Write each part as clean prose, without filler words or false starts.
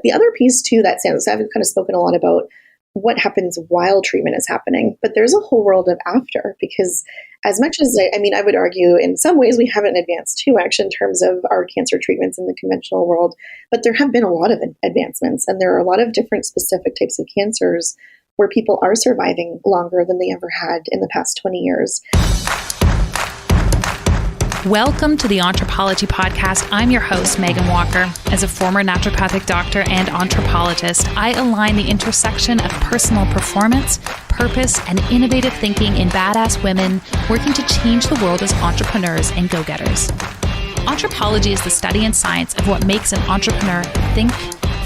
The other piece too that sounds, I've kind of spoken a lot about what happens while treatment is happening, but there's a whole world of after, because as much as I would argue in some ways we haven't advanced too much in terms of our cancer treatments in the conventional world, but there have been a lot of advancements, and there are a lot of different specific types of cancers where people are surviving longer than they ever had in the past 20 years. Welcome to the Anthropology Podcast. I'm your host, Meighan Walker. As a former naturopathic doctor and anthropologist, I align the intersection of personal performance, purpose, and innovative thinking in badass women working to change the world as entrepreneurs and go-getters. Anthropology is the study and science of what makes an entrepreneur think,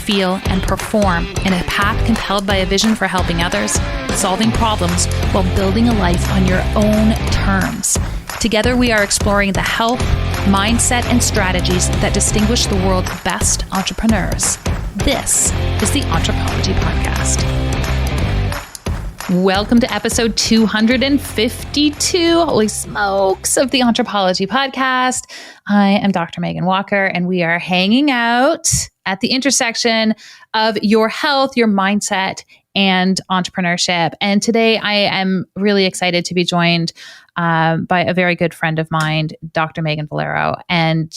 feel, and perform in a path compelled by a vision for helping others, solving problems, while building a life on your own terms. Together, we are exploring the health, mindset, and strategies that distinguish the world's best entrepreneurs. This is the Anthropology Podcast. Welcome to episode 252, holy smokes, of the Anthropology Podcast. I am Dr. Meighan Walker, and we are hanging out at the intersection of your health, your mindset, and entrepreneurship. And today I am really excited to be joined by a very good friend of mine, Dr. Meighan Valero. And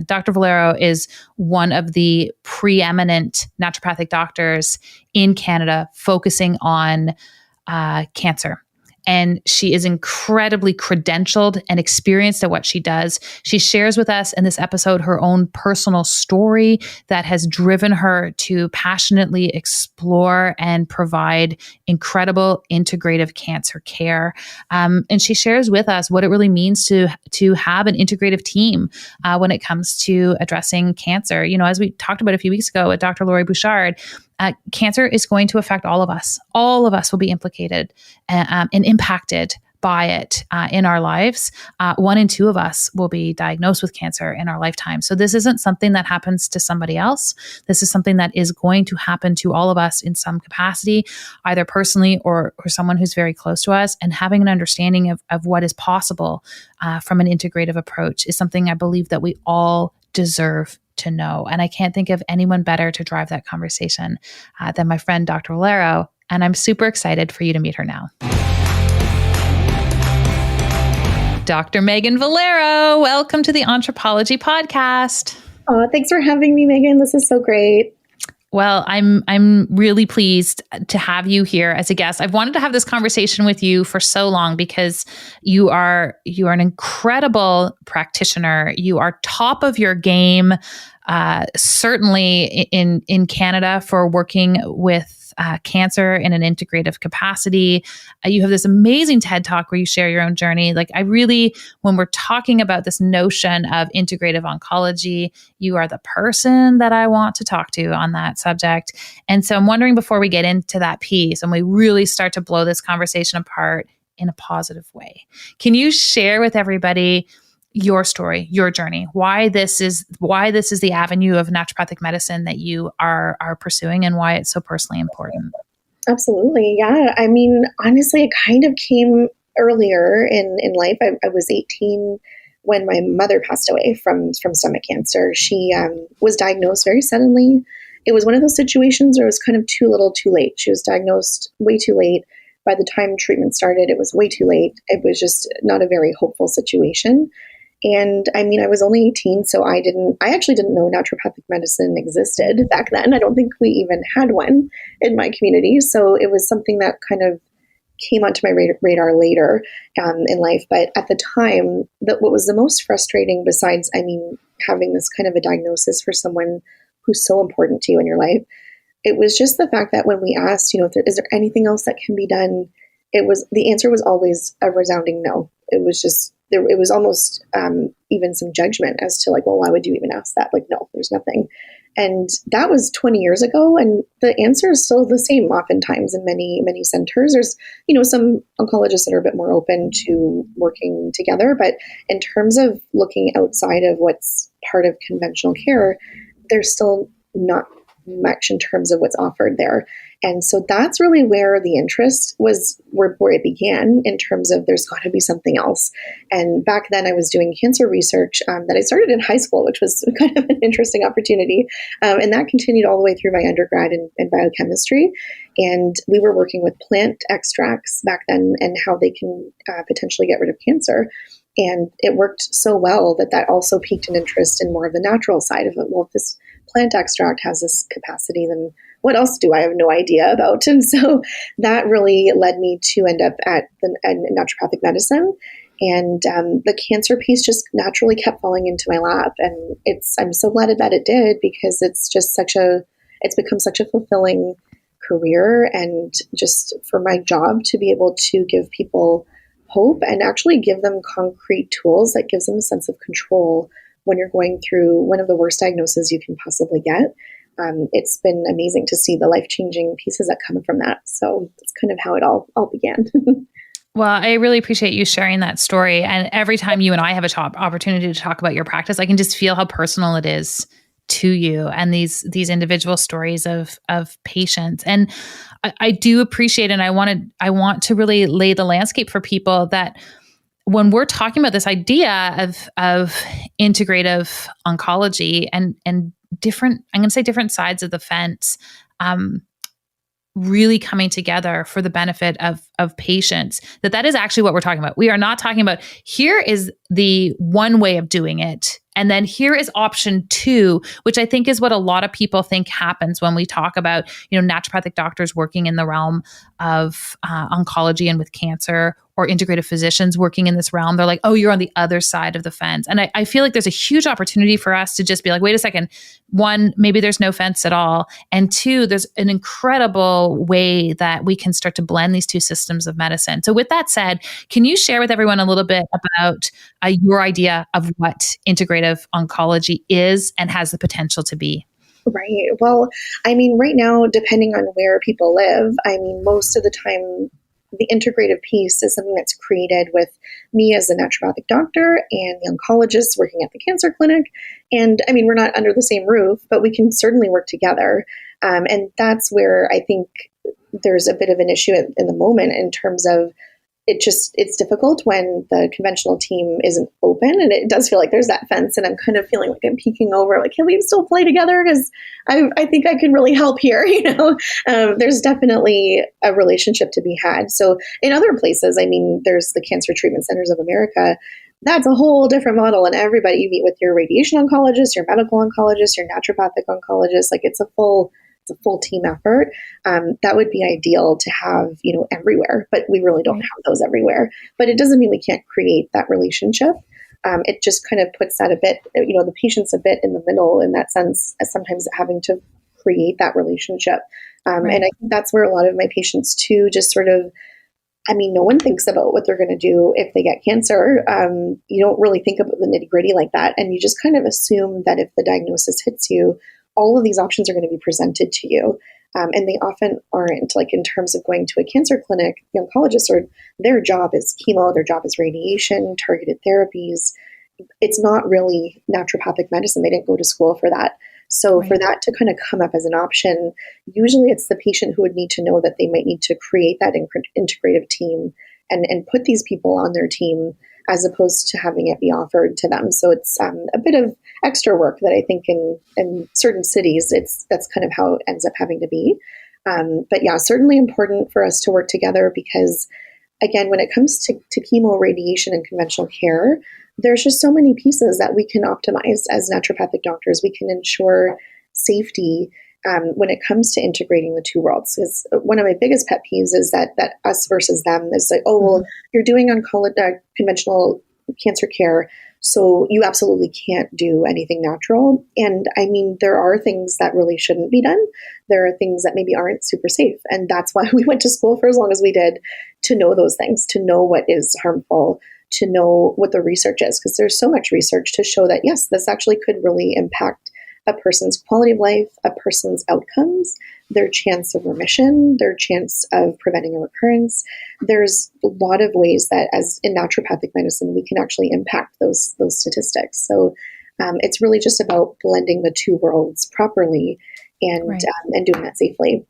Dr. Valero is one of the preeminent naturopathic doctors in Canada focusing on cancer. And she is incredibly credentialed and experienced at what she does. She shares with us in this episode her own personal story that has driven her to passionately explore and provide incredible integrative cancer care. And she shares with us what it really means to have an integrative team when it comes to addressing cancer. You know, as we talked about a few weeks ago with Dr. Laurie Bouchard, cancer is going to affect all of us. All of us will be implicated and impacted by it in our lives. 1 in 2 of us will be diagnosed with cancer in our lifetime. So this isn't something that happens to somebody else. This is something that is going to happen to all of us in some capacity, either personally or someone who's very close to us. And having an understanding of what is possible from an integrative approach is something I believe that we all deserve to know. And I can't think of anyone better to drive that conversation than my friend, Dr. Valero. And I'm super excited for you to meet her now. Dr. Meighan Valero, welcome to the Anthropology Podcast. Oh, thanks for having me, Meighan. This is so great. Well, I'm really pleased to have you here as a guest. I've wanted to have this conversation with you for so long because you are an incredible practitioner. You are top of your game, certainly in Canada for working with cancer in an integrative capacity. You have this amazing TED Talk where you share your own journey. Like when we're talking about this notion of integrative oncology, you are the person that I want to talk to on that subject. And so I'm wondering, before we get into that piece and we really start to blow this conversation apart in a positive way, can you share with everybody your story, your journey, why this is the avenue of naturopathic medicine that you are pursuing, and why it's so personally important? Absolutely. Yeah. I mean, honestly, it kind of came earlier in life. I was 18 when my mother passed away from stomach cancer. She was diagnosed very suddenly. It was one of those situations where it was kind of too little, too late. She was diagnosed way too late. By the time treatment started, it was way too late. It was just not a very hopeful situation. And I mean, I was only 18, so I actually didn't know naturopathic medicine existed back then. I don't think we even had one in my community. So it was something that kind of came onto my radar later in life. But at the time, what was the most frustrating, besides, having this kind of a diagnosis for someone who's so important to you in your life, it was just the fact that when we asked, is there anything else that can be done? The answer was always a resounding no. It was just, it was almost even some judgment as to like, well, why would you even ask that? Like, no, there's nothing. And that was 20 years ago. And the answer is still the same oftentimes in many, many centers. There's, some oncologists that are a bit more open to working together. But in terms of looking outside of what's part of conventional care, there's still not much in terms of what's offered there. And so that's really where the interest was, where it began, in terms of there's got to be something else. And back then I was doing cancer research that I started in high school, which was kind of an interesting opportunity. And that continued all the way through my undergrad in biochemistry. And we were working with plant extracts back then and how they can potentially get rid of cancer. And it worked so well that also piqued an interest in more of the natural side of it. Well, if this plant extract has this capacity, then what else do I have no idea about? And so that really led me to end up at naturopathic medicine. And the cancer piece just naturally kept falling into my lap. And I'm so glad that it did, because it's become such a fulfilling career, and just for my job to be able to give people hope and actually give them concrete tools that gives them a sense of control when you're going through one of the worst diagnoses you can possibly get. It's been amazing to see the life-changing pieces that come from that. So that's kind of how it all began. Well, I really appreciate you sharing that story. And every time you and I have a opportunity to talk about your practice, I can just feel how personal it is to you and these individual stories of patients. And I do appreciate, and I want to really lay the landscape for people that when we're talking about this idea of integrative oncology and different, I'm going to say different sides of the fence, really coming together for the benefit of patients, that is actually what we're talking about. We are not talking about, here is the one way of doing it, and then here is option 2, which I think is what a lot of people think happens when we talk about, naturopathic doctors working in the realm of oncology and with cancer, or integrative physicians working in this realm. They're like, oh, you're on the other side of the fence. And I feel like there's a huge opportunity for us to just be like, wait a second. 1, maybe there's no fence at all. And 2, there's an incredible way that we can start to blend these two systems of medicine. So with that said, can you share with everyone a little bit about your idea of what integrative oncology is and has the potential to be? Right. Well, right now, depending on where people live, most of the time, the integrative piece is something that's created with me as a naturopathic doctor and the oncologist working at the cancer clinic. And we're not under the same roof, but we can certainly work together. And that's where I think there's a bit of an issue in the moment, in terms of it's difficult when the conventional team isn't open, and it does feel like there's that fence, and I'm kind of feeling like I'm peeking over, like, can we still play together? Because I think I can really help here. There's definitely a relationship to be had. So in other places, there's the Cancer Treatment Centers of America. That's a whole different model, and everybody, you meet with your radiation oncologist, your medical oncologist, your naturopathic oncologist. Like, it's a full team effort. That would be ideal to have, everywhere, but we really don't have those everywhere. But it doesn't mean we can't create that relationship. It just kind of puts that a bit, the patient's a bit in the middle in that sense, as sometimes having to create that relationship. Right. And I think that's where a lot of my patients too, just sort of, no one thinks about what they're going to do if they get cancer. You don't really think about the nitty gritty like that. And you just kind of assume that if the diagnosis hits you, all of these options are going to be presented to you. And they often aren't. Like, in terms of going to a cancer clinic, the oncologists their job is chemo, their job is radiation, targeted therapies. It's not really naturopathic medicine. They didn't go to school for that. So for that to kind of come up as an option, usually it's the patient who would need to know that they might need to create that integrative team and put these people on their team, as opposed to having it be offered to them. So it's a bit of extra work that I think in certain cities, that's kind of how it ends up having to be. But yeah, certainly important for us to work together, because again, when it comes to chemo, radiation, and conventional care, there's just so many pieces that we can optimize as naturopathic doctors. We can ensure safety when it comes to integrating the two worlds. Because one of my biggest pet peeves is that us versus them is like, oh, well, you're doing conventional cancer care, so you absolutely can't do anything natural. And there are things that really shouldn't be done. There are things that maybe aren't super safe. And that's why we went to school for as long as we did, to know those things, to know what is harmful, to know what the research is. Because there's so much research to show that, yes, this actually could really impact a person's quality of life, a person's outcomes, their chance of remission, their chance of preventing a recurrence. There's a lot of ways that, as in naturopathic medicine, we can actually impact those statistics. So it's really just about blending the two worlds properly Right. And doing that safely.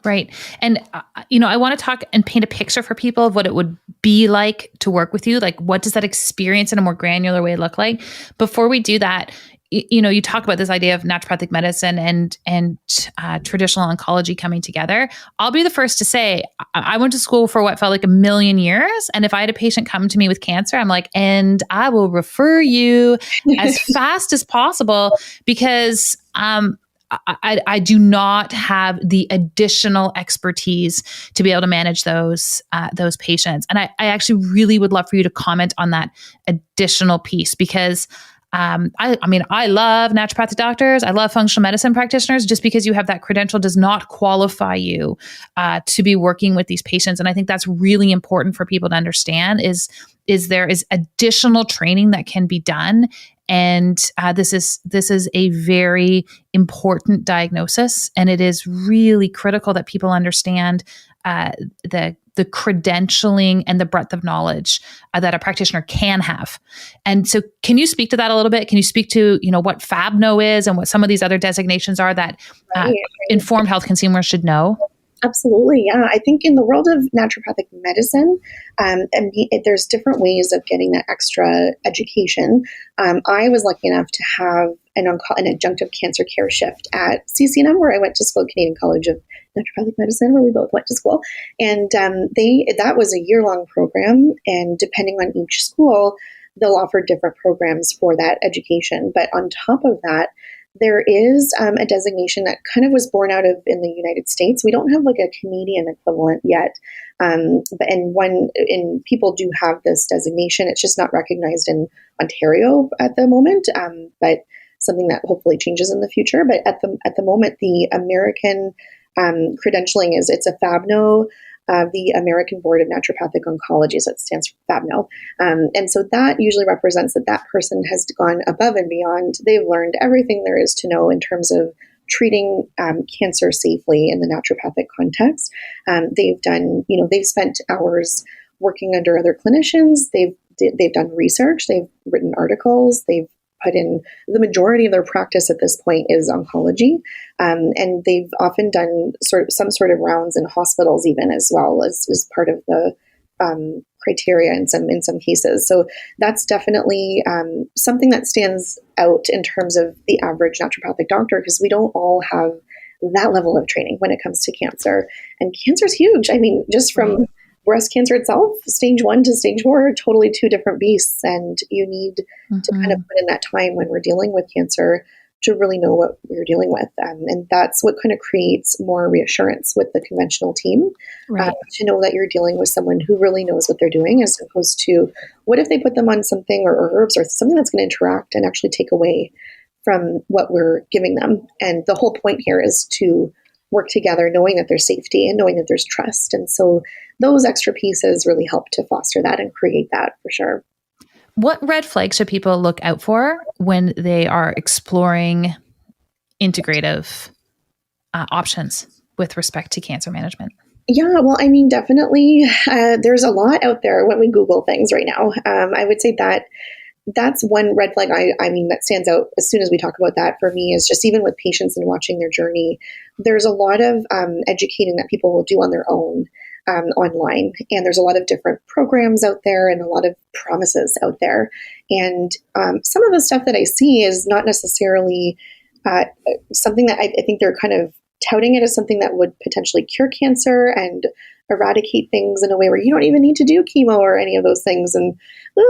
Right. And, I want to talk and paint a picture for people of what it would be like to work with you. Like, what does that experience in a more granular way look like? Before we do that, you talk about this idea of naturopathic medicine and traditional oncology coming together. I'll be the first to say, I went to school for what felt like a million years. And if I had a patient come to me with cancer, I'm like, and I will refer you as fast as possible because, I do not have the additional expertise to be able to manage those patients. And I actually really would love for you to comment on that additional piece because I love naturopathic doctors. I love functional medicine practitioners. Just because you have that credential does not qualify you to be working with these patients. And I think that's really important for people to understand is there is additional training that can be done. And this is a very important diagnosis, and it is really critical that people understand the credentialing and the breadth of knowledge that a practitioner can have. And so, can you speak to that a little bit? Can you speak to what FABNO is and what some of these other designations are that informed health consumers should know? Absolutely. Yeah. I think in the world of naturopathic medicine, there's different ways of getting that extra education. I was lucky enough to have an adjunctive cancer care shift at CCNM, where I went to school, Canadian College of Naturopathic Medicine, where we both went to school. And that was a year-long program. And depending on each school, they'll offer different programs for that education. But on top of that, there is a designation that kind of was born out of in the United States. We don't have like a Canadian equivalent yet, and people do have this designation. It's just not recognized in Ontario at the moment, but something that hopefully changes in the future. But at the moment, the American credentialing it's a FABNO. The American Board of Naturopathic Oncology, so it stands for FABNO. And so that usually represents that person has gone above and beyond. They've learned everything there is to know in terms of treating cancer safely in the naturopathic context. They've spent hours working under other clinicians. They've done research. They've written articles. They've put in the majority of their practice at this point is oncology. And they've often done some sort of rounds in hospitals even as well as part of the criteria in some cases. So that's definitely something that stands out in terms of the average naturopathic doctor, because we don't all have that level of training when it comes to cancer. And cancer is huge. I mean, just from breast cancer itself, stage 1 to stage 4 are totally two different beasts. And you need to kind of put in that time when we're dealing with cancer to really know what we're dealing with. And that's what kind of creates more reassurance with the conventional team, to know that you're dealing with someone who really knows what they're doing, as opposed to what if they put them on something or herbs or something that's going to interact and actually take away from what we're giving them. And the whole point here is to work together, knowing that there's safety and knowing that there's trust. And so those extra pieces really help to foster that and create that for sure. What red flags should people look out for when they are exploring integrative options with respect to cancer management? Yeah, well, I mean, definitely there's a lot out there when we Google things right now. I would say that that's one red flag. I mean, that stands out as soon as we talk about that for me is just even with patients and watching their journey, there's a lot of educating that people will do on their own online. And there's a lot of different programs out there and a lot of promises out there. And some of the stuff that I see is not necessarily something that I think they're kind of touting it as something that would potentially cure cancer and eradicate things in a way where you don't even need to do chemo or any of those things. And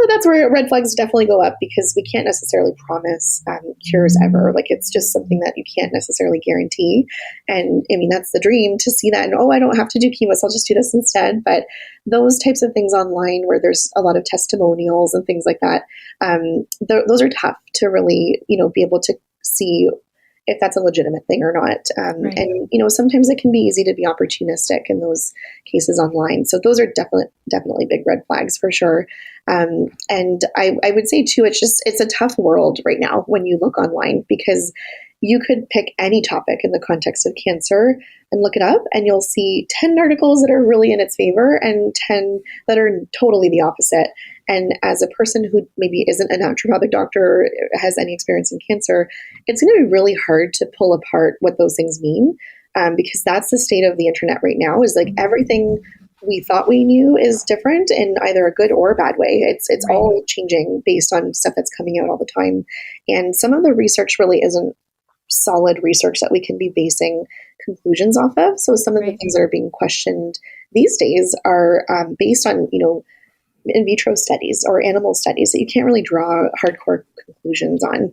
that's where red flags definitely go up, because we can't necessarily promise cures ever. Like, it's just something that you can't necessarily guarantee. And I mean, that's the dream, to see that. And, I don't have to do chemo, so I'll just do this instead. But those types of things online where there's a lot of testimonials and things like that, those are tough to really, be able to see if that's a legitimate thing or not. Right. And, sometimes it can be easy to be opportunistic in those cases online. So those are definitely big red flags for sure. And I would say too, it's a tough world right now when you look online, because you could pick any topic in the context of cancer and look it up, and you'll see 10 articles that are really in its favor and 10 that are totally the opposite. And as a person who maybe isn't a naturopathic doctor or has any experience in cancer, it's going to be really hard to pull apart what those things mean, because that's the state of the internet right now, is like everything we thought we knew is different in either a good or a bad way. It's Right. all changing based on stuff that's coming out all the time. And some of the research really isn't solid research that we can be basing conclusions off of. So some of the Right. things that are being questioned these days are based on, in vitro studies or animal studies that you can't really draw hardcore conclusions on.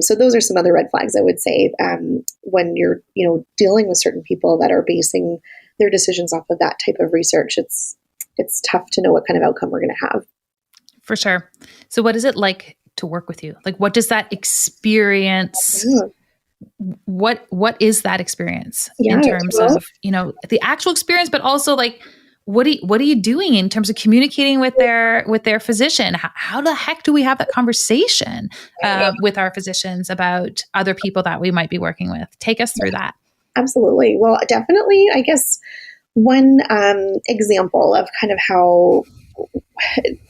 So those are some other red flags, I would say, when you're, dealing with certain people that are basing their decisions off of that type of research. It's tough to know what kind of outcome we're going to have. For sure. So what is it like to work with you? Like, what does that experience, what is that experience in terms of, the actual experience, but also like, what are you doing in terms of communicating with their physician? How the heck do we have that conversation with our physicians about other people that we might be working with? Take us through that. Absolutely. Well, definitely, I guess one example of kind of how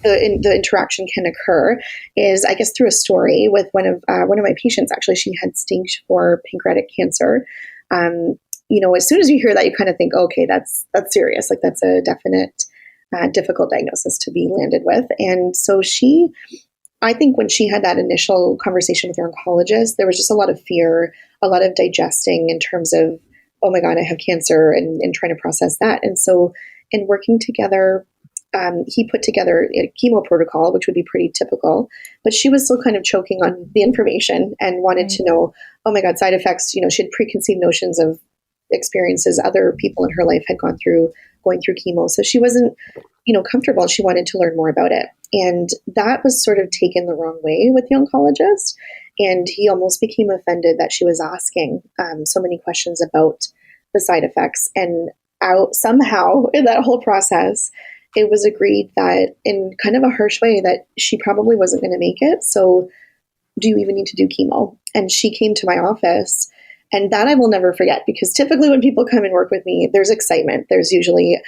the interaction can occur is, I guess, through a story with one of my patients. Actually, she had stage 4 pancreatic cancer. As soon as you hear that, you kind of think, okay, that's serious. Like, that's a definite difficult diagnosis to be landed with. And so I think when she had that initial conversation with her oncologist, there was just a lot of fear, a lot of digesting in terms of, oh my God, I have cancer, and trying to process that. And so in working together, he put together a chemo protocol, which would be pretty typical, but she was still kind of choking on the information and wanted to know, oh my God, side effects. She had preconceived notions of experiences other people in her life had gone through going through chemo. So she wasn't, comfortable. She wanted to learn more about it. And that was sort of taken the wrong way with the oncologist. And he almost became offended that she was asking so many questions about the side effects. And somehow in that whole process, it was agreed that, in kind of a harsh way, that she probably wasn't going to make it. So do you even need to do chemo? And she came to my office, and that I will never forget, because typically when people come and work with me, there's excitement. There's usually,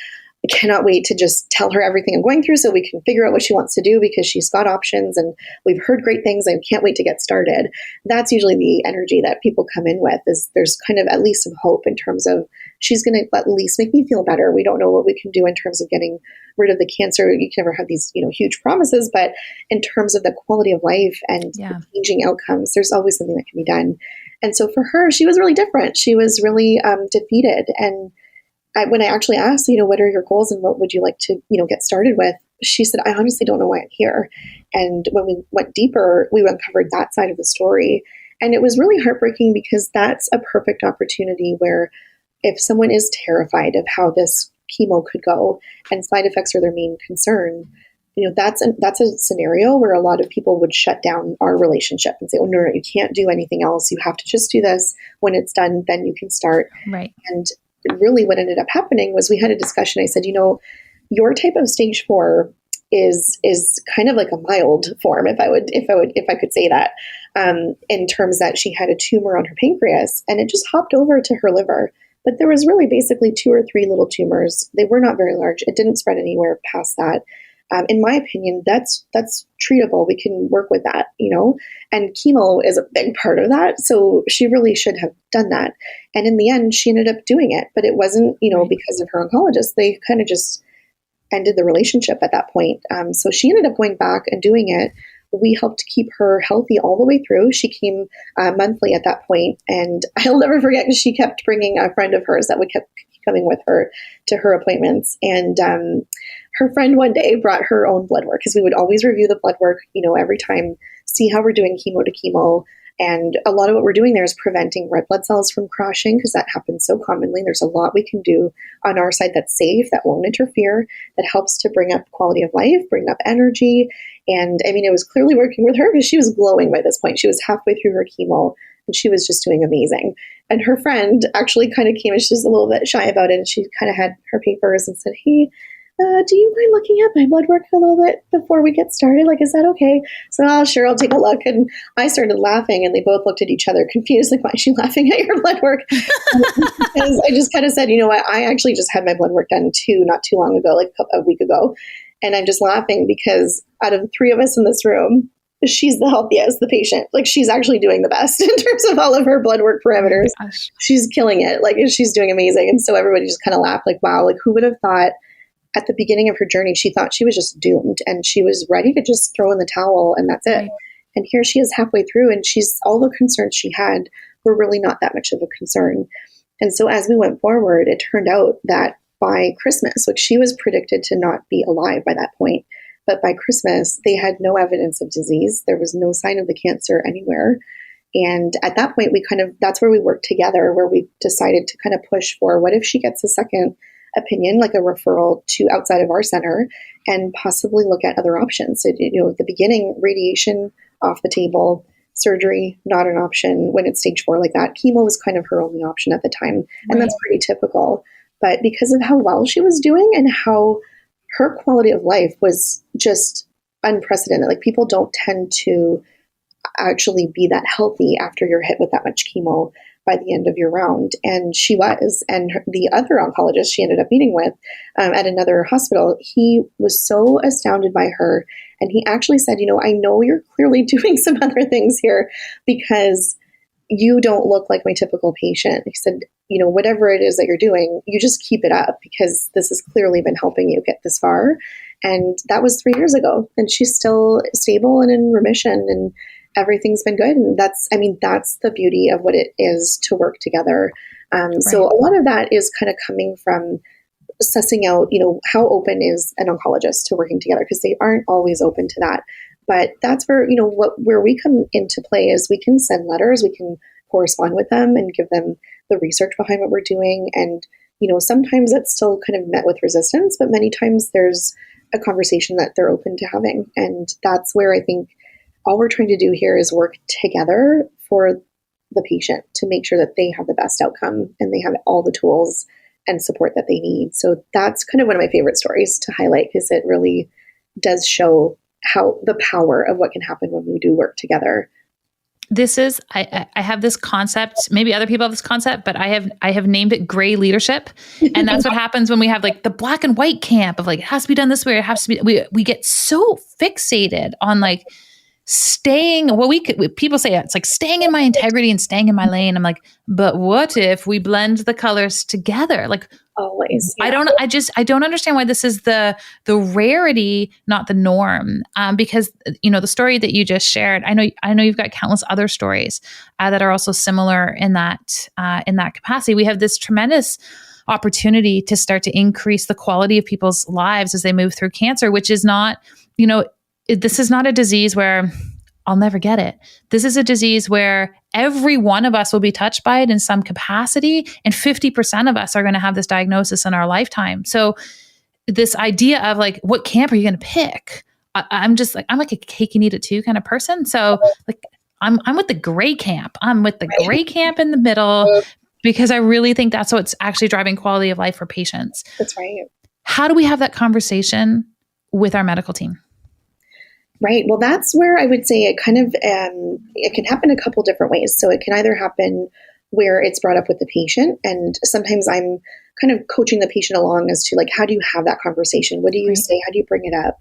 I cannot wait to just tell her everything I'm going through so we can figure out what she wants to do, because she's got options and we've heard great things and can't wait to get started. That's usually the energy that people come in with, is there's kind of at least some hope in terms of, she's going to at least make me feel better. We don't know what we can do in terms of getting rid of the cancer. You can never have these, huge promises, but in terms of the quality of life and changing outcomes, there's always something that can be done. And so for her, she was really different. She was really defeated. And when I actually asked, what are your goals and what would you like to, get started with? She said, I honestly don't know why I'm here. And when we went deeper, we uncovered that side of the story. And it was really heartbreaking, because that's a perfect opportunity where, if someone is terrified of how this chemo could go and side effects are their main concern, that's a scenario where a lot of people would shut down our relationship and say, oh, no, you can't do anything else. You have to just do this. When it's done, then you can start. Right. And really what ended up happening was, we had a discussion. I said, your type of stage 4 is kind of like a mild form, if I could say that, in terms that she had a tumor on her pancreas and it just hopped over to her liver. But there was really basically 2 or 3 little tumors. They were not very large. It didn't spread anywhere past that. In my opinion, that's treatable. We can work with that, and chemo is a big part of that. So she really should have done that. And in the end, she ended up doing it, but it wasn't, because of her oncologist. They kind of just ended the relationship at that point. So she ended up going back and doing it. We helped keep her healthy all the way through. She came monthly at that point, and I'll never forget, because she kept bringing a friend of hers that would keep coming with her to her appointments. And her friend one day brought her own blood work, because we would always review the blood work, every time, see how we're doing chemo to chemo. And a lot of what we're doing there is preventing red blood cells from crashing, because that happens so commonly. There's a lot we can do on our side that's safe, that won't interfere, that helps to bring up quality of life, bring up energy. And I mean, it was clearly working with her, because she was glowing by this point. She was halfway through her chemo and she was just doing amazing. And her friend actually kind of came, and she's a little bit shy about it, and she kind of had her papers and said, hey, do you mind looking at my blood work a little bit before we get started? Like, is that okay? So, oh, sure, I'll take a look. And I started laughing, and they both looked at each other confused, like, why is she laughing at your blood work? Because I just kind of said, you know what, I actually just had my blood work done too, not too long ago, like a week ago. And I'm just laughing because out of the three of us in this room, she's the healthiest, the patient. Like, she's actually doing the best in terms of all of her blood work parameters. Oh she's killing it. Like, she's doing amazing. And so everybody just kind of laughed, like, wow, like, who would have thought at the beginning of her journey, she thought she was just doomed and she was ready to just throw in the towel and that's it. Right. And here she is halfway through, and all the concerns she had were really not that much of a concern. And so as we went forward, it turned out that by Christmas, like, she was predicted to not be alive by that point. But by Christmas, they had no evidence of disease. There was no sign of the cancer anywhere. And at that point, that's where we worked together, where we decided to kind of push for, what if she gets a second opinion, like a referral to outside of our center, and possibly look at other options. So, at the beginning, radiation off the table, surgery not an option when it's stage 4 like that. Chemo was kind of her only option at the time, and that's pretty typical. But because of how well she was doing and how her quality of life was just unprecedented, like, people don't tend to actually be that healthy after you're hit with that much chemo by the end of your round. And she was. And the other oncologist she ended up meeting with at another hospital, he was so astounded by her. And he actually said, I know you're clearly doing some other things here, because you don't look like my typical patient. He said, whatever it is that you're doing, you just keep it up, because this has clearly been helping you get this far. And that was 3 years ago. And she's still stable and in remission, and everything's been good. And that's the beauty of what it is to work together. So a lot of that is kind of coming from sussing out, how open is an oncologist to working together, because they aren't always open to that. But that's where, where we come into play is we can send letters, we can correspond with them and give them the research behind what we're doing. And, sometimes it's still kind of met with resistance, but many times there's a conversation that they're open to having. And that's where I think all we're trying to do here is work together for the patient to make sure that they have the best outcome and they have all the tools and support that they need. So that's kind of one of my favorite stories to highlight, because it really does show how the power of what can happen when we do work together. This is, I have this concept, maybe other people have this concept, but I have named it gray leadership. And that's what happens when we have like the black and white camp of like, it has to be done this way. It has to be, we get so fixated on like staying, people say it's like staying in my integrity and staying in my lane. I'm like, but what if we blend the colors together? Like, always. Yeah. I don't understand why this is the rarity, not the norm. Because the story that you just shared, I know you've got countless other stories that are also similar in that capacity. We have this tremendous opportunity to start to increase the quality of people's lives as they move through cancer, which is not, this is not a disease where I'll never get it. This is a disease where every one of us will be touched by it in some capacity, and 50% of us are going to have this diagnosis in our lifetime. So this idea of like, what camp are you going to pick? I'm like a cake and eat it too kind of person. So like, I'm with the gray camp. I'm with the gray camp in the middle, because I really think that's what's actually driving quality of life for patients. That's right. How do we have that conversation with our medical team? Right. Well, that's where I would say it kind of, it can happen a couple different ways. So it can either happen where it's brought up with the patient, and sometimes I'm kind of coaching the patient along as to like, how do you have that conversation? What do you say? How do you bring it up?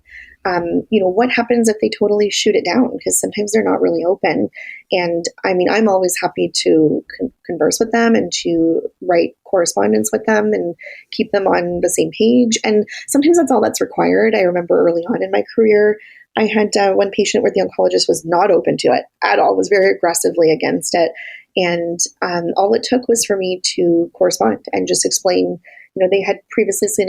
What happens if they totally shoot it down? Because sometimes they're not really open. And I'm always happy to converse with them and to write correspondence with them and keep them on the same page. And sometimes that's all that's required. I remember early on in my career, I had one patient where the oncologist was not open to it at all, was very aggressively against it. And all it took was for me to correspond and just explain, they had previously seen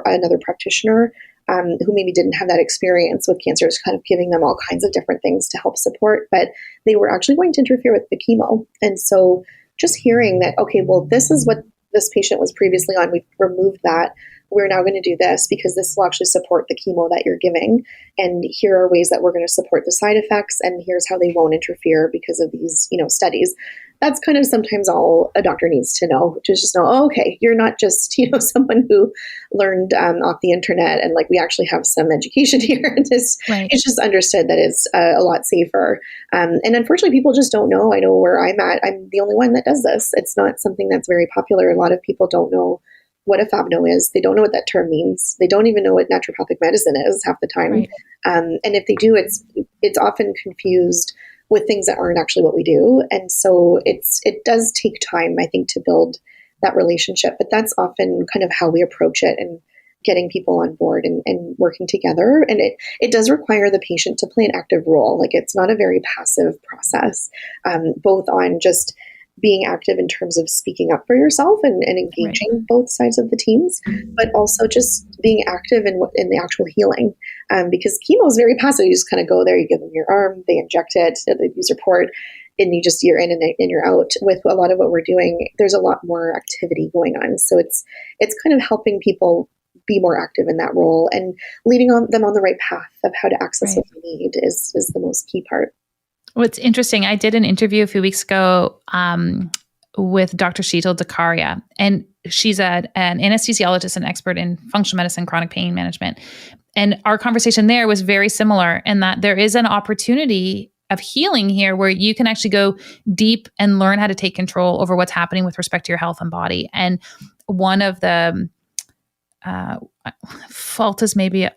another practitioner who maybe didn't have that experience with cancer, was kind of giving them all kinds of different things to help support, but they were actually going to interfere with the chemo. And so just hearing that, okay, well, this is what this patient was previously on, we've removed that. We're now going to do this because this will actually support the chemo that you're giving. And here are ways that we're going to support the side effects. And here's how they won't interfere because of these, studies. that's kind of sometimes all a doctor needs to know, to just know, oh, okay, you're not just, someone who learned off the internet, and like we actually have some education here. Right. It's just understood that it's a lot safer. And unfortunately, people just don't know. I know where I'm at. I'm the only one that does this. It's not something that's very popular. A lot of people don't know what a fabno is. They don't know what that term means. They don't even know what naturopathic medicine is half the time. Right. And if they do, it's often confused with things that aren't actually what we do. And so it does take time, I think, to build that relationship. But that's often kind of how we approach it, and getting people on board and working together. And it does require the patient to play an active role. Like, it's not a very passive process, both on just being active in terms of speaking up for yourself and engaging both sides of the teams, but also just being active in the actual healing. Because chemo is very passive. You just kind of go there, you give them your arm, they inject it, they use your port, and you're in and you're out. With a lot of what we're doing, there's a lot more activity going on. So it's kind of helping people be more active in that role, and leading them on the right path of how to access what they need is the most key part. What's interesting, I did an interview a few weeks ago with Dr. Sheetal Dakaria, and she's an anesthesiologist and expert in functional medicine, chronic pain management. And our conversation there was very similar in that there is an opportunity of healing here where you can actually go deep and learn how to take control over what's happening with respect to your health and body. And one of the fault is maybe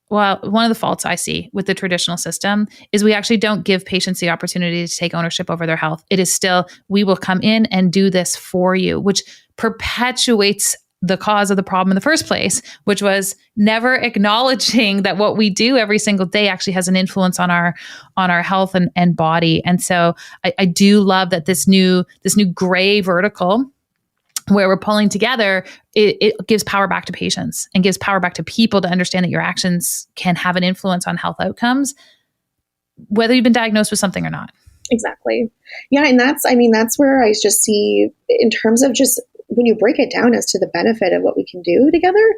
one of the faults I see with the traditional system is we actually don't give patients the opportunity to take ownership over their health. It is still, we will come in and do this for you, which perpetuates the cause of the problem in the first place, which was never acknowledging that what we do every single day actually has an influence on our health and body. And so I do love that this new gray vertical where we're pulling together, it gives power back to patients and gives power back to people to understand that your actions can have an influence on health outcomes, whether you've been diagnosed with something or not. Exactly. Yeah. And that's where I just see, in terms of just when you break it down as to the benefit of what we can do together,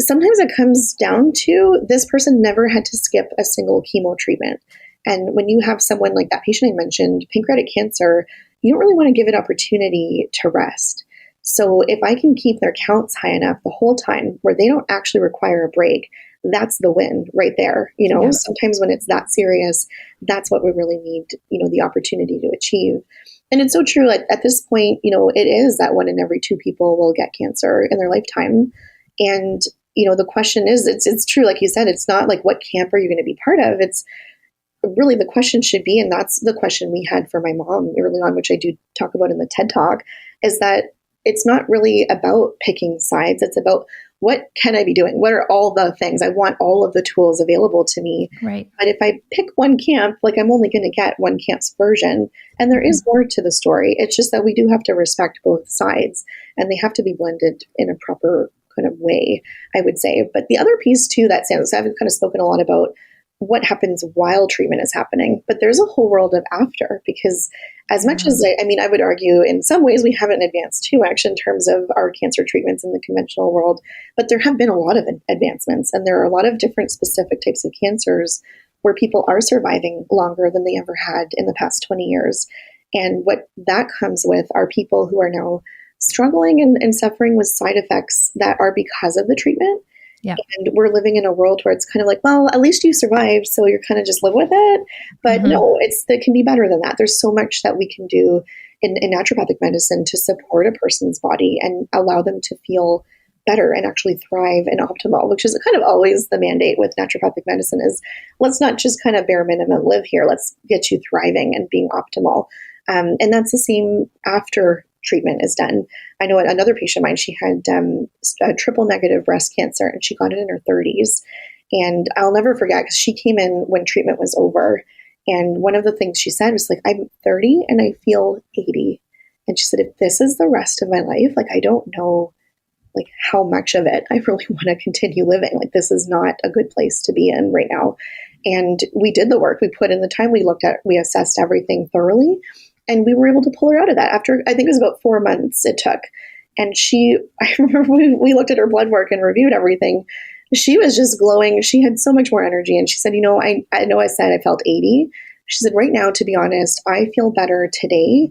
sometimes it comes down to this person never had to skip a single chemo treatment. And when you have someone like that patient I mentioned, pancreatic cancer, you don't really want to give it opportunity to rest. So if I can keep their counts high enough the whole time where they don't actually require a break, that's the win right there. Yeah. Sometimes when it's that serious, that's what we really need, the opportunity to achieve. And it's so true at this point, it is that 1 in every 2 people will get cancer in their lifetime. And, the question is, it's true. Like you said, it's not like, what camp are you going to be part of? It's really, the question should be, and that's the question we had for my mom early on, which I do talk about in the TED Talk, is that it's not really about picking sides. It's about, what can I be doing? What are all the things? I want all of the tools available to me. Right. But if I pick one camp, like, I'm only going to get one camp's version. And there is more to the story. It's just that we do have to respect both sides, and they have to be blended in a proper kind of way, I would say. But the other piece too, that sounds, I've kind of spoken a lot about what happens while treatment is happening, but there's a whole world of after, because as much as I would argue in some ways we haven't advanced too much in terms of our cancer treatments in the conventional world, but there have been a lot of advancements, and there are a lot of different specific types of cancers where people are surviving longer than they ever had in the past 20 years. And what that comes with are people who are now struggling and suffering with side effects that are because of the treatment. Yeah. And we're living in a world where it's kind of like, well, at least you survived, so you're kind of just live with it. But no, it can be better than that. There's so much that we can do in naturopathic medicine to support a person's body and allow them to feel better and actually thrive and optimal, which is kind of always the mandate with naturopathic medicine is, let's not just kind of bare minimum live here. Let's get you thriving and being optimal. And that's the same after treatment is done. I know another patient of mine, she had a triple negative breast cancer, and she got it in her 30s. And I'll never forget, because she came in when treatment was over. And one of the things she said was like, I'm 30 and I feel 80. And she said, if this is the rest of my life, like, I don't know like how much of it I really want to continue living. Like, this is not a good place to be in right now. And we did the work. We put in the time. We assessed everything thoroughly. And we were able to pull her out of that after, I think it was about 4 months it took. And I remember we looked at her blood work and reviewed everything. She was just glowing. She had so much more energy. And she said, I know I said I felt 80. She said, right now, to be honest, I feel better today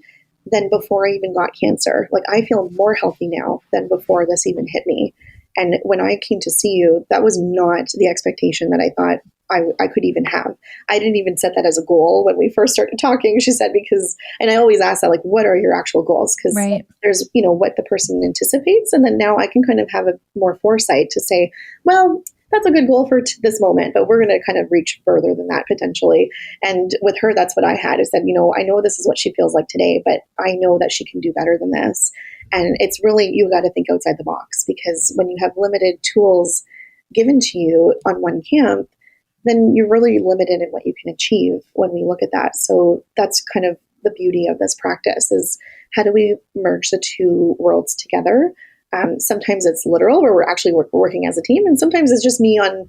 than before I even got cancer. Like, I feel more healthy now than before this even hit me. And when I came to see you, that was not the expectation that I thought I could even have. I didn't even set that as a goal when we first started talking, she said, because, and I always ask that, like, what are your actual goals? Because there's, what the person anticipates. And then now I can kind of have a more foresight to say, well, that's a good goal for this moment, but we're going to kind of reach further than that potentially. And with her, that's what I had, is that, I know this is what she feels like today, but I know that she can do better than this. And it's really, you got to think outside the box, because when you have limited tools given to you on one camp, then you're really limited in what you can achieve when we look at that. So that's kind of the beauty of this practice, is how do we merge the two worlds together? Sometimes it's literal, where we're actually working as a team, and sometimes it's just me on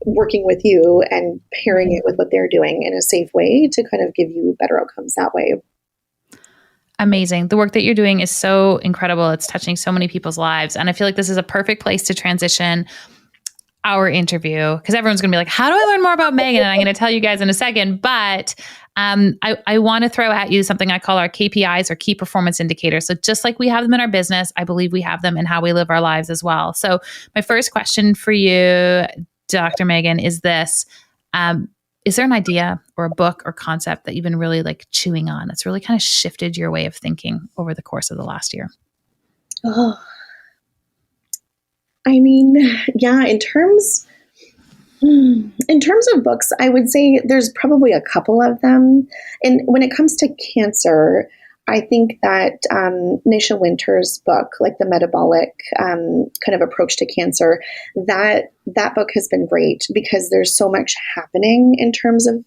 working with you and pairing it with what they're doing in a safe way to kind of give you better outcomes that way. Amazing. The work that you're doing is so incredible. It's touching so many people's lives. And I feel like this is a perfect place to transition our interview, because everyone's going to be like, how do I learn more about Meighan? And I'm going to tell you guys in a second. But I want to throw at you something I call our KPIs, or key performance indicators. So just like we have them in our business, I believe we have them in how we live our lives as well. So my first question for you, Dr. Meighan, is this. Is there an idea or a book or concept that you've been really like chewing on that's really kind of shifted your way of thinking over the course of the last year? Oh, I mean, yeah, in terms of books, I would say there's probably a couple of them. And when it comes to cancer, I think that Nisha Winter's book, like the metabolic kind of approach to cancer, that book has been great, because there's so much happening in terms of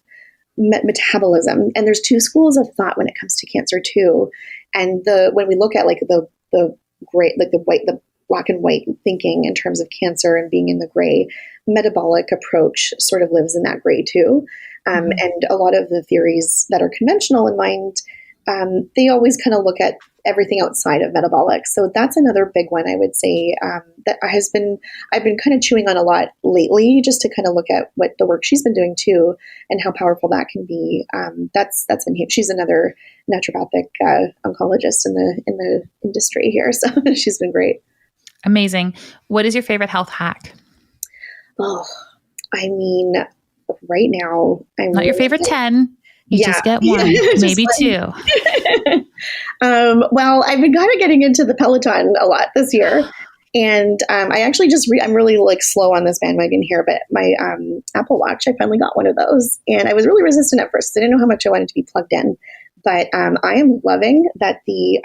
metabolism. And there's two schools of thought when it comes to cancer too. And when we look at like the gray, like the black and white thinking in terms of cancer and being in the gray, metabolic approach sort of lives in that gray too. And a lot of the theories that are conventional in mind, they always kind of look at everything outside of metabolic. So that's another big one, I would say, that I've been kind of chewing on a lot lately, just to kind of look at what the work she's been doing too, and how powerful that can be. That's been huge. She's another naturopathic oncologist in the industry here, so she's been great. Amazing. What is your favorite health hack? Oh, I mean, right now, Not your favorite 10. You just get one, maybe two. Well, I've been kind of getting into the Peloton a lot this year. And I actually I'm really like slow on this bandwagon here, but my Apple Watch, I finally got one of those. And I was really resistant at first. I didn't know how much I wanted to be plugged in. But I am loving that the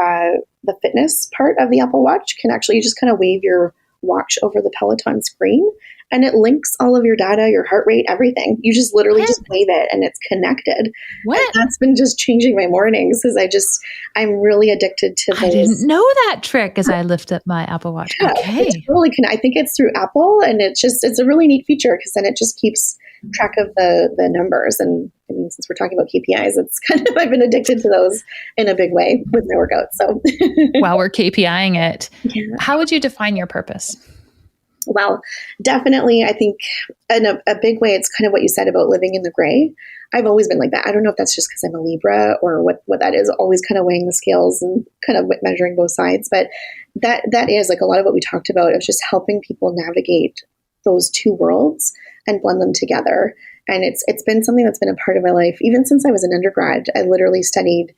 fitness part of the Apple Watch can actually just kind of wave your watch over the Peloton screen, and it links all of your data, your heart rate, everything. You just literally just wave it and it's connected. What? And that's been just changing my mornings, because I'm really addicted to those. I didn't know that trick as I lift up my Apple Watch. Yeah, okay. It's really I think it's through Apple, and it's a really neat feature, because then it just keeps track of the numbers. And I mean, since we're talking about KPIs, it's kind of, I've been addicted to those in a big way with my workouts. So while we're KPIing it, how would you define your purpose? Well, definitely, I think in a big way, it's kind of what you said about living in the gray. I've always been like that. I don't know if that's just because I'm a Libra or what that is, always kind of weighing the scales and kind of measuring both sides. But that is like a lot of what we talked about, of just helping people navigate those two worlds and blend them together. And it's been something that's been a part of my life. Even since I was an undergrad, I literally studied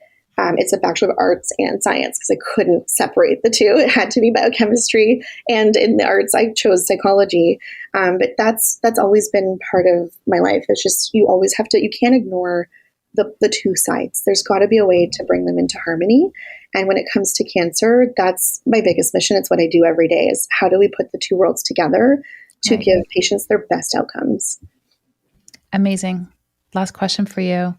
it's a Bachelor of Arts and Science, because I couldn't separate the two. It had to be biochemistry. And in the arts, I chose psychology. But that's always been part of my life. It's just, you always have to, you can't ignore the two sides. There's got to be a way to bring them into harmony. And when it comes to cancer, that's my biggest mission. It's what I do every day, is how do we put the two worlds together to give patients their best outcomes. Amazing. Last question for you.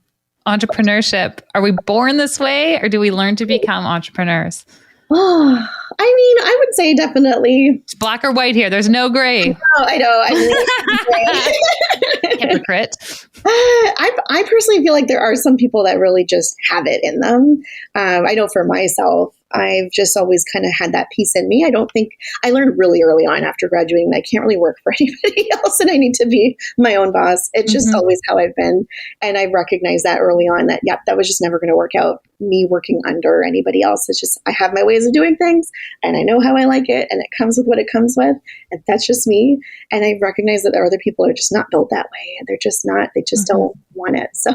Entrepreneurship. Are we born this way, or do we learn to become entrepreneurs? Oh, I mean, I would say definitely. It's black or white here. There's no gray. I know. Hypocrite. I personally feel like there are some people that really just have it in them. I know for myself, I've just always kind of had that piece in me. I don't think I learned really early on after graduating that I can't really work for anybody else and I need to be my own boss. It's just always how I've been. And I recognized that early on that, that was just never going to work out, me working under anybody else. It's just, I have my ways of doing things and I know how I like it and it comes with what it comes with. And that's just me. And I recognize that there are other people who are just not built that way. And they're just not, they just don't want it. So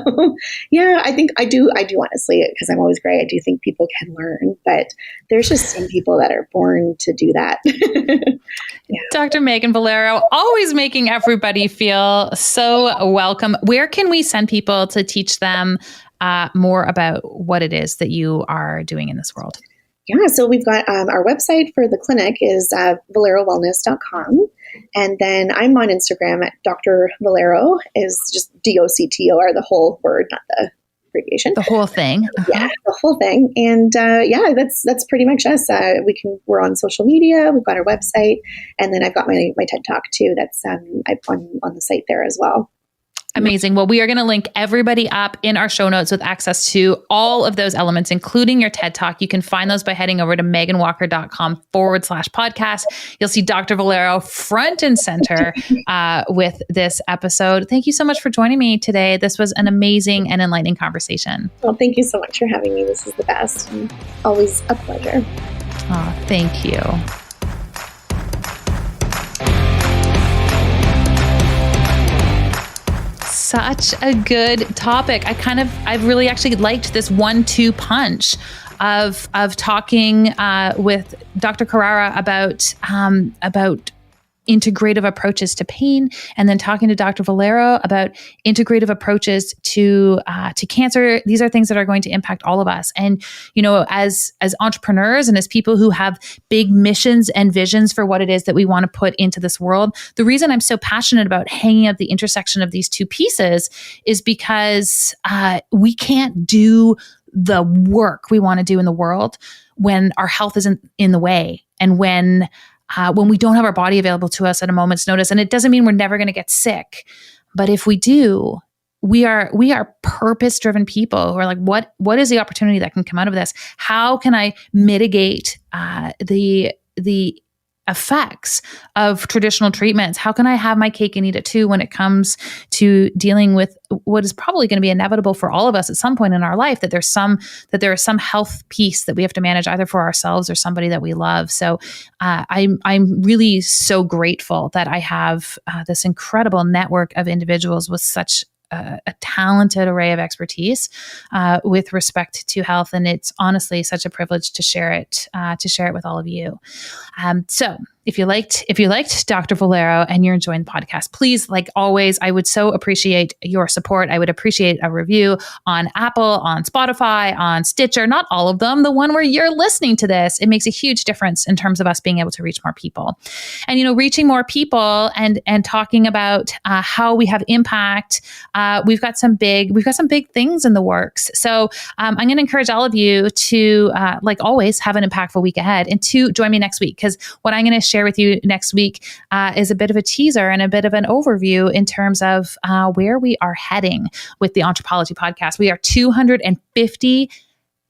yeah, I think I do honestly, because I'm always great. I do think people can learn, but there's just some people that are born to do that. Yeah. Dr. Meighan Valero, always making everybody feel so welcome. Where can we send people to teach them more about what it is that you are doing in this world? Yeah, so we've got our website for the clinic is valerowellness.com. And then I'm on Instagram at Dr. Valero, is just DOCTOR, the whole word, not the abbreviation. The whole thing. Yeah, the whole thing. And that's pretty much us. We're on social media. We've got our website, and then I've got my TED Talk too. That's on the site there as well. Amazing. Well, we are going to link everybody up in our show notes with access to all of those elements, including your TED Talk. You can find those by heading over to meighanwalker.com/podcast. You'll see Dr. Valero front and center with this episode. Thank you so much for joining me today. This was an amazing and enlightening conversation. Well, thank you so much for having me. This is the best. And always a pleasure. Oh, thank you. Such a good topic. I've really actually liked this 1-2 punch of talking with Dr. Carrara about integrative approaches to pain, and then talking to Dr. Valero about integrative approaches to cancer. These are things that are going to impact all of us. And, as entrepreneurs and as people who have big missions and visions for what it is that we want to put into this world, the reason I'm so passionate about hanging at the intersection of these two pieces is because we can't do the work we want to do in the world when our health isn't in the way, and when we don't have our body available to us at a moment's notice. And it doesn't mean we're never going to get sick. But if we do, we are purpose-driven people who are like, what is the opportunity that can come out of this? How can I mitigate the effects of traditional treatments? How can I have my cake and eat it too when it comes to dealing with what is probably going to be inevitable for all of us at some point in our life, that there is some health piece that we have to manage either for ourselves or somebody that we love. So I'm really so grateful that I have this incredible network of individuals with such a talented array of expertise with respect to health, and it's honestly such a privilege to share it with all of you. So if you liked Dr. Valero and you're enjoying the podcast, please, like always, I would so appreciate your support. I would appreciate a review on Apple, on Spotify, on Stitcher, not all of them, the one where you're listening to this. It makes a huge difference in terms of us being able to reach more people. And, reaching more people and talking about how we have impact. We've got some big things in the works. So I'm going to encourage all of you to, like always, have an impactful week ahead, and to join me next week, because what I'm going to share with you next week is a bit of a teaser and a bit of an overview in terms of where we are heading with the Anthropology podcast. We are 250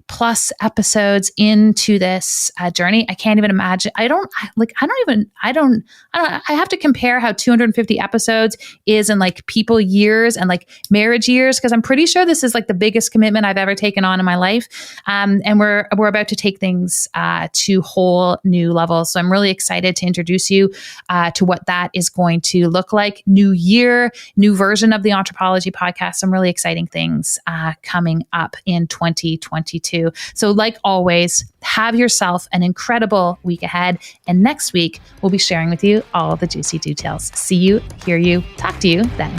plus episodes into this journey. I can't even imagine. I have to compare how 250 episodes is in like people years and like marriage years, because I'm pretty sure this is like the biggest commitment I've ever taken on in my life. And we're about to take things to whole new levels. So I'm really excited to introduce you to what that is going to look like. New year, new version of the Anthropology podcast. Some really exciting things coming up in 2022. So like always, have yourself an incredible week ahead. And next week, we'll be sharing with you all the juicy details. See you, hear you, talk to you then.